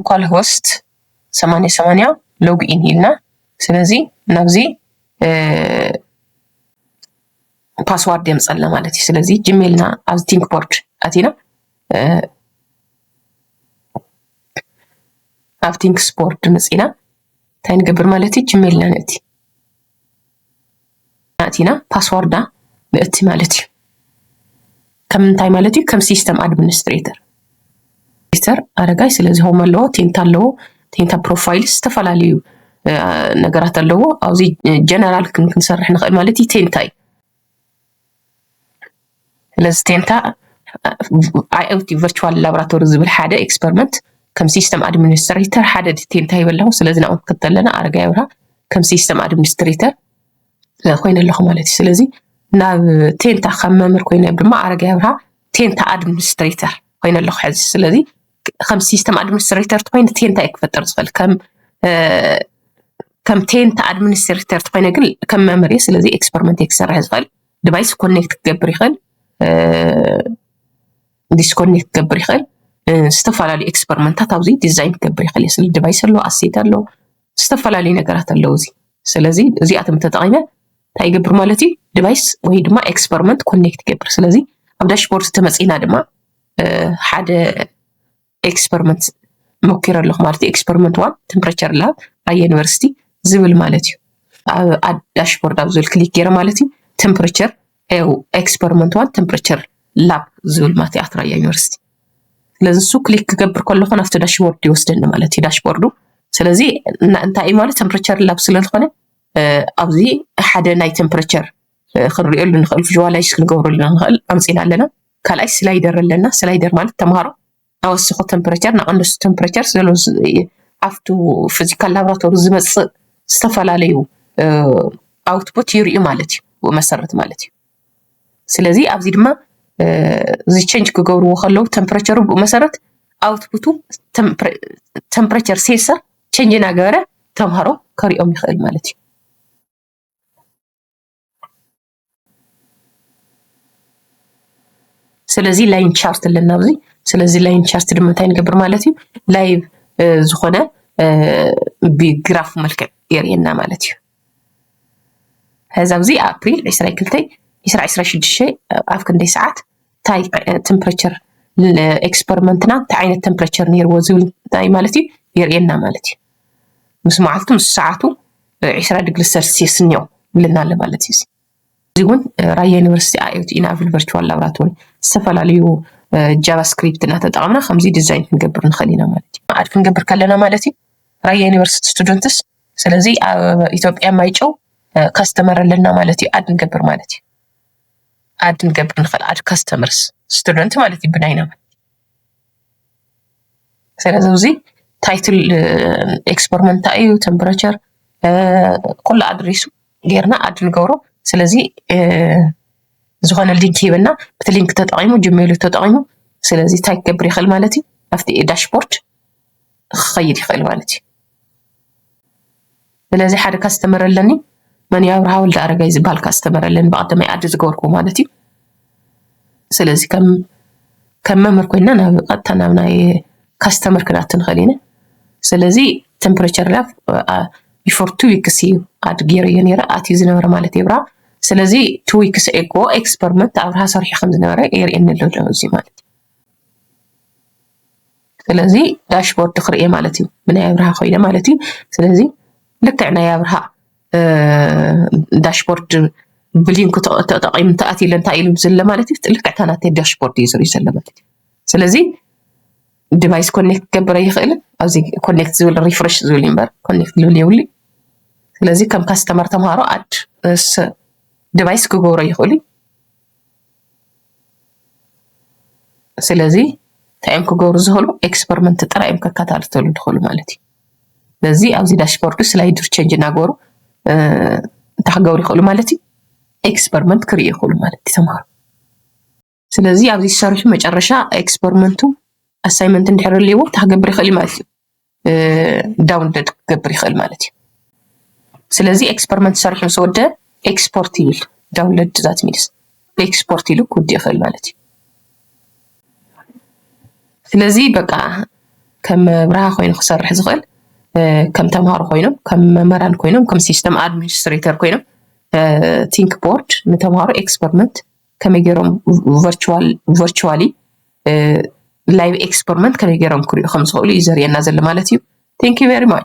local host 88 log in إلنا ስለዚህ ናብዚ ፓስዋርድ የምጽልና ማለት ስለዚህ ጂሜልና አዝ ቲንክ ቦርድ አቲና አብ ቲንክ ስፖርት ንጽና ታይንገብር ማለት ጂሜልና ነቲ አቲና ፓስዋርዳ ለእቲ ማለት ከምንታይ ማለት ከም ሲስተም አድሚኒስትሬተር አረጋይ ስለዚህ ሆም አለው ቴንታ አለው ቴንታ ፕሮፋይልስ ተፈላልዩ ነገራት አለው አውዚ ጀነራል ክንሰርሕ ንኽእል ማለት ቴንታይ ስለዚህ ቴንታ IoT ቨርቹዋል ላቦራቶሪ ዝብል ሓደ ኤክስፐሪመንት ከም ሲስተም አድሚኒስትሬተር ሓደ ቴንታ ይበላው ስለዚህ ናው ከተለና አረጋይ ይብራ ከም ሲስተም አድሚኒስትሬተር ኮይነ ለኹ ማለት ስለዚህ ናብ ቴንታ ከመምር ኮይነ ድማ አረጋይ ይብራ ቴንታ አድሚኒስትሬተር ኮይነ ለኹ ሕዚ ስለዚህ ከም ሲስተም አድሚኒስትሬተር ኮይነ ቴንታ ይክፈጠር ዝፈል ከም ቴንታ አድሚኒስትሬተር ኮይነ ግን ከም መምር ስለዚህ ኤክስፐሪመንት ይክሰርሕ ዝፈል ዲቫይስ ኮኔክት ክገብር ይኽእል ዲስኮኔክት ክገብር ይኽእል ዝተፈላለዩ ኤክስፐሪመንታት አብዚ ዲዛይን ክገብር ይኽእል ስለዚህ ዲቫይስ አለው አሴት አለው ዝተፈላለዩ ነገራት አለው እዚ ስለዚህ እዚአቶም ተጠቂመ ታይ ይገብር ማለት ዲቫይስ ወይ ድማ ኤክስፐሪመንት ኮኔክት ይገብር ስለዚህ ኣብ ዳሽቦርድ ተመጺና ድማ ሓደ ኤክስፐሪመንት ሞክር ኣለኹ ማለት ኤክስፐሪመንት 1 ቴምፕሬቸር ላብ አይ ዩኒቨርሲቲ ዝብል ማለት ኣብ ዳሽቦርድ ኣብ ዝብል ክሊክ ገይረ ማለት ቴምፕሬቸር ኤክስፐሪመንት 1 ቴምፕሬቸር ላብ ዝብል ማለት ኣትራያ ዩኒቨርሲቲ ስለዚህ እሱ ክሊክ ክገብር ከለኹ ናፍቲ ዳሽቦርድ ይወስደኒ ማለት ዳሽቦርዱ ስለዚህ እንታይ ማለት ቴምፕሬቸር ላብ ስለዝኾነ ኣብዚ ሓደ ናይ ቴምፕሬቸር ክንሪኤሉ ንኽእል ቪዥዋላይዝ ክንገብረሉ ንኽእል ኣምፂና ኣለና ካልኣይ ስላይደር ኣለና ስላይደር ማለት ተምሃሮ ኣወስኹ ቴምፕሬቸር ናቐንሱ ቴምፕሬቸር ዘሎ ኣፍቱ ፊዚካል ላቦራቶሪ ዝመጽእ ዝተፈላለዩ አውትፑት ይርዩ ማለት እዩ መሰረት ማለት እዩ ስለዚህ ኣብዚ ድማ እዚ ቼንጅ ክገብርዎ ከለው ቴምፕሬቸሩ መሰረት አውትፑቱ ቴምፕሬቸር ሴንሰር ቼንጅ ናገረ ተምሃሮ ከሪኦም ይኽእል ማለት እዩ ስለዚህ ላይን ቻርት ለና ኣብዚ ስለዚህ ላይን ቻርት ድማ እንታይ ንገብር ማለት እዩ ላይቭ ዝኾነ ብግራፍ መልክዕ የርየና ማለት እዩ هذا ኣብዚ ኣፕሪል 22 ኣብ ክንደይ ሰዓት ታይ ቴምፕሬቸር ኤክስፐሪመንትና ታይ ዓይነት ቴምፕሬቸር ነይርዎ ዝብል ታይ ማለት እዩ የርየና ማለት እዩ ምስ መዓልቱ ምስ ሰዓቱ 20 ዲግሪ ሴልሲየስ ነው ብለና አለ ማለት እዩ እዚውን ራያ ዩኒቨርሲቲ IoT ኢናብል ቨርቹዋል ላቦራቶሪ ዝተፈላለዩ ጃቫስክሪፕት እና ተጠቅምና ከምዚ ዲዛይን ክንገብር ንኽእልና ማለት እዩ አድ ክንገብር ከለና ማለት እዩ ራያ ዩኒቨርሲቲ ስቱደንትስ ስለዚህ ኢትዮጵያ ማይጨው ካስተመር ለና ማለት እዩ አድ ንገብር ማለት እዩ አድ ንገብር ንኽእል አድ ካስተመርስ ስቱደንት ማለት እዩ ብናይና ስለዚህ እዚ ታይትል ኤክስፐሪመንት እዩ ቴምፕሬቸር ኩሉ አድሬሱ ጌርና አድ ንገብሮ ስለዚህ ዝኾነ ሊንክ ይበና በቲ ሊንክ ተጠቂሙ ጂሜል ተጠቂሙ ስለዚህ ታይ ክገብር ይኽእል ማለት እዩ ኣብቲ ዳሽቦርድ ክኸይድ ይኽእል ማለት እዩ ስለዚህ ሓደ ካስተመር ኣለኒ መን ያብርሃ ወልደ አረጋይ ዝበሃል ካስተመር ኣለኒ ብቀደማይ አድ ዝገበርኩ ማለት እዩ ስለዚህ ከም መምህር ኮይና ናብ ቀጥታ ናብ ናይ ካስተመር ክናት ንኽእል ኢና ስለዚህ ቴምፕሬቸር ላብ before 2 weeks እዩ አድ ገይረ ነይረ ኣትዩ ዝነበረ ማለት ይብራ ስለዚህ 2 weeks ago ኤክስፐሪመንት ኣብርሃ ሰርሒ ከም ዝነበረ የርኤኒ ኣሎ እዚ ማለት ስለዚህ ዳሽቦርድ ክርኤ ማለት እዩ ብናይ ኣብርሃ ኮይነ ማለት እዩ ስለዚህ ልክዕ ናይ ኣብርሃ ዳሽቦርድ ብሊንክ ተጠቂም ተኣቲለ እንታይ ኢሉ ዘለ ማለት እዩ ልክዕ ታናተይ ዳሽቦርድ እዩ ዝርኢ ዘለ ማለት እዩ ስለዚህ ዲቫይስ ኮኔክት ገበረ ይኽእል ኣብዚ ኮኔክት ዝብል ሪፍሬሽ ዝብል ይምበር ኮኔክት ዝብል ይውሊ ስለዚህ ከም ካስተመር ተምሃሮ አድ ዲቫይስ ክገብሮ ይኽእል ስለዚህ ታይም ክገብሩ ዝኽእሉ ኤክስፐሪመንት ጥራይም ከከታተሉ ይኽእሉ ማለት እዩ ስለዚህ ኣብዚ ዳሽቦርድ ስላይደር ቼንጅ ናገሩ ታሕገብሩ ይኽእሉ ማለት እዩ ኤክስፐሪመንት ክርዩ ይኽእሉ ማለት እዩ ተምሃሮ ስለዚህ ኣብዚ ሰርሑ መጨረሻ ኤክስፐሪመንቱ አሳይመንት እንድሕርልይዎ ታሕገብር ይኽእል ማለት እዩ ዳውንሎድ ክገብር ይኽእል ማለት እዩ ስለዚህ ኤክስፐሪመንት ሰርሑ ስወደ ኤክስፖርት ይብል ዳውንሎድ ዛት ሚንስ ኤክስፖርት ይሉ ኩድ ይኽእል ማለት እዩ ስለዚህ በቃ ከም ብረሃ ኮይኑ ክሰርሕ ዝኽእል ከም ተምሃሮ ኮይኖም ከም መምህራን ኮይኖም ከም ሲስተም ኣድሚኒስትሬተር ኮይኖም ቲንክ ቦርድ ንተምሃሮ ኤክስፐሪመንት ከመይ ገይሮም ቨርቹዋሊ ላይቭ ኤክስፐሪመንት ከመይ ገይሮም ክሪኡ ከም ዝኽእሉ እዩ ዘርእየና ዘሎ ማለት እዩ። ቴንክ ዩ ቨሪ ማች